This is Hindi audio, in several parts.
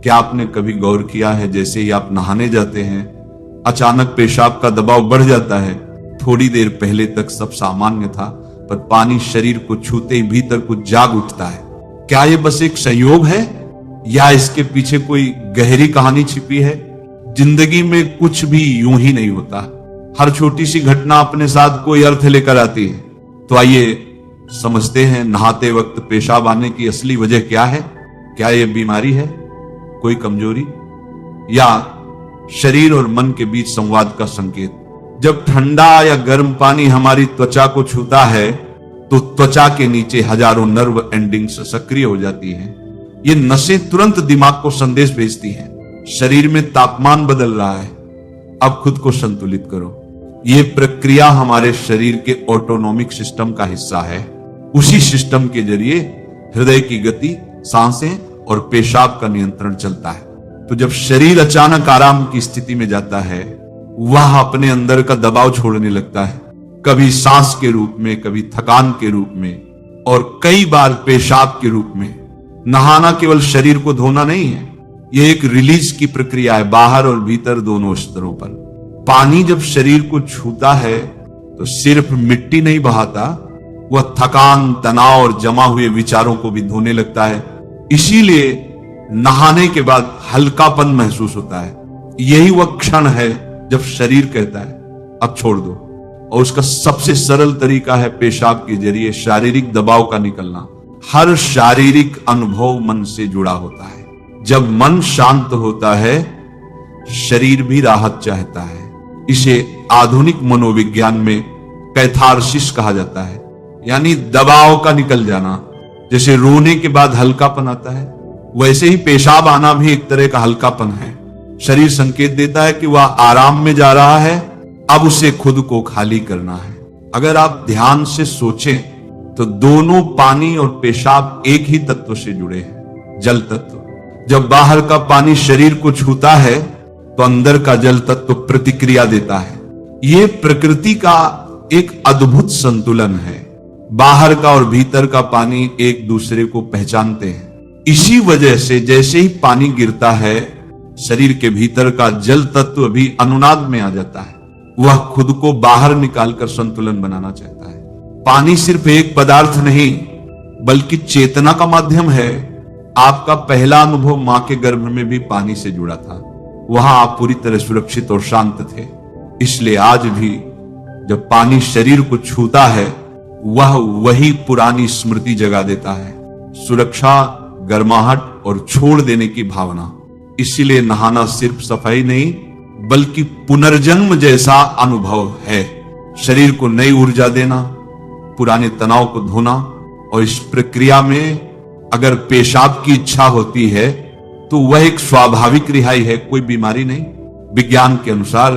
क्या आपने कभी गौर किया है, जैसे ही आप नहाने जाते हैं अचानक पेशाब का दबाव बढ़ जाता है। थोड़ी देर पहले तक सब सामान्य था, पर पानी शरीर को छूते ही भीतर कुछ जाग उठता है। क्या ये बस एक संयोग है या इसके पीछे कोई गहरी कहानी छिपी है? जिंदगी में कुछ भी यूं ही नहीं होता। हर छोटी सी घटना अपने साथ कोई अर्थ लेकर आती है। तो आइए समझते हैं, नहाते वक्त पेशाब आने की असली वजह क्या है। क्या यह बीमारी है, कोई कमजोरी, या शरीर और मन के बीच संवाद का संकेत? जब ठंडा या गर्म पानी हमारी त्वचा को छूता है तो त्वचा के नीचे हजारों नर्व एंडिंग्स सक्रिय हो जाती हैं। ये नसें तुरंत दिमाग को संदेश भेजती हैं, शरीर में तापमान बदल रहा है, अब खुद को संतुलित करो। ये प्रक्रिया हमारे शरीर के ऑटोनॉमिक सिस्टम का हिस्सा है। उसी सिस्टम के जरिए हृदय की गति, सांसें और पेशाब का नियंत्रण चलता है। तो जब शरीर अचानक आराम की स्थिति में जाता है, वह अपने अंदर का दबाव छोड़ने लगता है, कभी सांस के रूप में, कभी थकान के रूप में और कई बार पेशाब के रूप में। नहाना केवल शरीर को धोना नहीं है, यह एक रिलीज की प्रक्रिया है, बाहर और भीतर दोनों स्तरों पर। पानी जब शरीर को छूता है तो सिर्फ मिट्टी नहीं बहाता, वह थकान, तनाव और जमा हुए विचारों को भी धोने लगता है। इसीलिए नहाने के बाद हल्कापन महसूस होता है। यही वह क्षण है जब शरीर कहता है अब छोड़ दो। और उसका सबसे सरल तरीका है पेशाब के जरिए शारीरिक दबाव का निकलना। हर शारीरिक अनुभव मन से जुड़ा होता है। जब मन शांत होता है, शरीर भी राहत चाहता है। इसे आधुनिक मनोविज्ञान में कैथारसिस कहा जाता है, यानी दबाव का निकल जाना। जैसे रोने के बाद हल्कापन आता है, वैसे ही पेशाब आना भी एक तरह का हल्कापन है। शरीर संकेत देता है कि वह आराम में जा रहा है, अब उसे खुद को खाली करना है। अगर आप ध्यान से सोचें तो दोनों पानी और पेशाब एक ही तत्व से जुड़े हैं, जल तत्व। जब बाहर का पानी शरीर को छूता है तो अंदर का जल तत्व प्रतिक्रिया देता है। यह प्रकृति का एक अद्भुत संतुलन है। बाहर का और भीतर का पानी एक दूसरे को पहचानते हैं। इसी वजह से जैसे ही पानी गिरता है, शरीर के भीतर का जल तत्व भी अनुनाद में आ जाता है। वह खुद को बाहर निकालकर संतुलन बनाना चाहता है। पानी सिर्फ एक पदार्थ नहीं, बल्कि चेतना का माध्यम है। आपका पहला अनुभव मां के गर्भ में भी पानी से जुड़ा था। वहां आप पूरी तरह सुरक्षित और शांत थे। इसलिए आज भी जब पानी शरीर को छूता है, वह वही पुरानी स्मृति जगा देता है, सुरक्षा, गर्माहट और छोड़ देने की भावना। इसीलिए नहाना सिर्फ सफाई नहीं, बल्कि पुनर्जन्म जैसा अनुभव है। शरीर को नई ऊर्जा देना, पुराने तनाव को धोना। और इस प्रक्रिया में अगर पेशाब की इच्छा होती है तो वह एक स्वाभाविक रिहाई है, कोई बीमारी नहीं। विज्ञान के अनुसार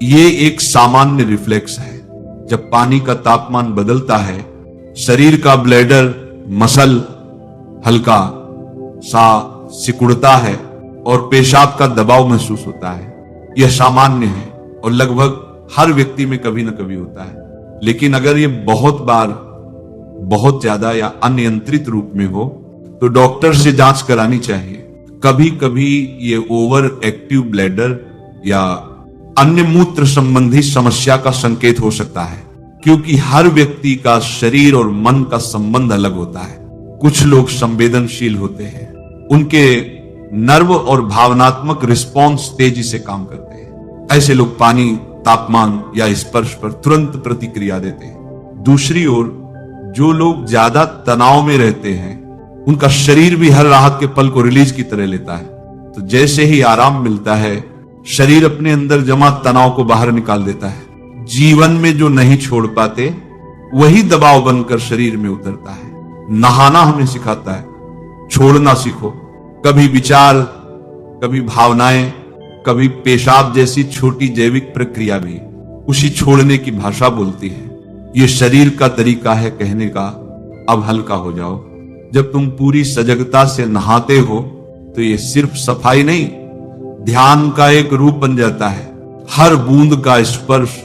यह एक सामान्य रिफ्लेक्स है। जब पानी का तापमान बदलता है, शरीर का ब्लैडर मसल हल्का सा सिकुड़ता है और पेशाब का दबाव महसूस होता है। यह सामान्य है और लगभग हर व्यक्ति में कभी ना कभी होता है। लेकिन अगर यह बहुत बार, बहुत ज्यादा या अनियंत्रित रूप में हो तो डॉक्टर से जांच करानी चाहिए। कभी कभी ये ओवर एक्टिव ब्लैडर या अन्य मूत्र संबंधी समस्या का संकेत हो सकता है, क्योंकि हर व्यक्ति का शरीर और मन का संबंध अलग होता है। कुछ लोग संवेदनशील होते हैं, उनके नर्व और भावनात्मक रिस्पॉन्स तेजी से काम करते हैं। ऐसे लोग पानी, तापमान या स्पर्श पर तुरंत प्रतिक्रिया देते हैं। दूसरी ओर जो लोग ज्यादा तनाव में रहते हैं, उनका शरीर भी हर राहत के पल को रिलीज की तरह लेता है। तो जैसे ही आराम मिलता है, शरीर अपने अंदर जमा तनाव को बाहर निकाल देता है। जीवन में जो नहीं छोड़ पाते, वही दबाव बनकर शरीर में उतरता है। नहाना हमें सिखाता है, छोड़ना सीखो। कभी विचार, कभी भावनाएं, कभी पेशाब जैसी छोटी जैविक प्रक्रिया भी उसी छोड़ने की भाषा बोलती है। यह शरीर का तरीका है कहने का, अब हल्का हो जाओ। जब तुम पूरी सजगता से नहाते हो तो यह सिर्फ सफाई नहीं, ध्यान का एक रूप बन जाता है। हर बूंद का स्पर्श,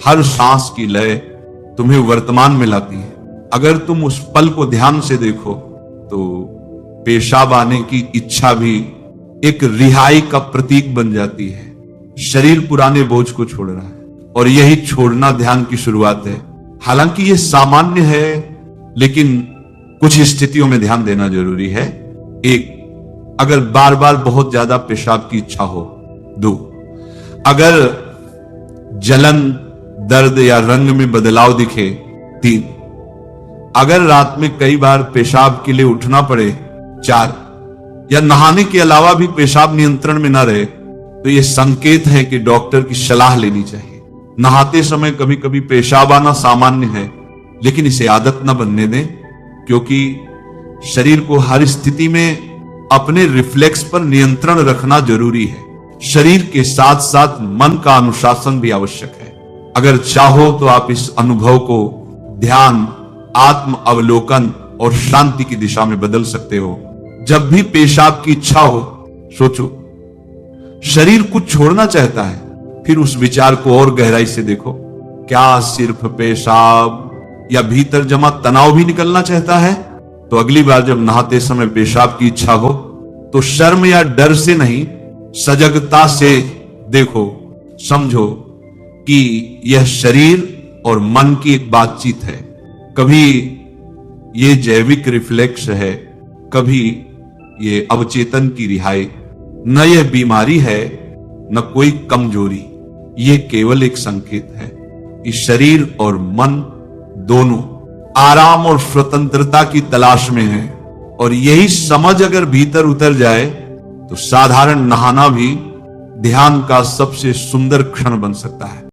हर सांस की लय तुम्हें वर्तमान में लाती है। अगर तुम उस पल को ध्यान से देखो तो पेशाब आने की इच्छा भी एक रिहाई का प्रतीक बन जाती है। शरीर पुराने बोझ को छोड़ रहा है और यही छोड़ना ध्यान की शुरुआत है। हालांकि यह सामान्य है, लेकिन कुछ स्थितियों में ध्यान देना जरूरी है। एक, अगर बार बार बहुत ज्यादा पेशाब की इच्छा हो। दो, अगर जलन, दर्द या रंग में बदलाव दिखे। तीन, अगर रात में कई बार पेशाब के लिए उठना पड़े। चार, या नहाने के अलावा भी पेशाब नियंत्रण में ना रहे, तो यह संकेत है कि डॉक्टर की सलाह लेनी चाहिए। नहाते समय कभी कभी पेशाब आना सामान्य है, लेकिन इसे आदत ना बनने दें, क्योंकि शरीर को हर स्थिति में अपने रिफ्लेक्स पर नियंत्रण रखना जरूरी है। शरीर के साथ साथ मन का अनुशासन भी आवश्यक है। अगर चाहो तो आप इस अनुभव को ध्यान, आत्म अवलोकन और शांति की दिशा में बदल सकते हो। जब भी पेशाब की इच्छा हो, सोचो शरीर कुछ छोड़ना चाहता है, फिर उस विचार को और गहराई से देखो। क्या सिर्फ पेशाब या भीतर जमा तनाव भी निकलना चाहता है? तो अगली बार जब नहाते समय पेशाब की इच्छा हो, तो शर्म या डर से नहीं, सजगता से देखो, समझो कि यह शरीर और मन की एक बातचीत है। कभी ये जैविक रिफ्लेक्स है, कभी ये अवचेतन की रिहाई। न यह बीमारी है, न कोई कमजोरी, ये केवल एक संकेत है कि शरीर और मन दोनों आराम और स्वतंत्रता की तलाश में है। और यही समझ अगर भीतर उतर जाए, तो साधारण नहाना भी ध्यान का सबसे सुंदर क्षण बन सकता है।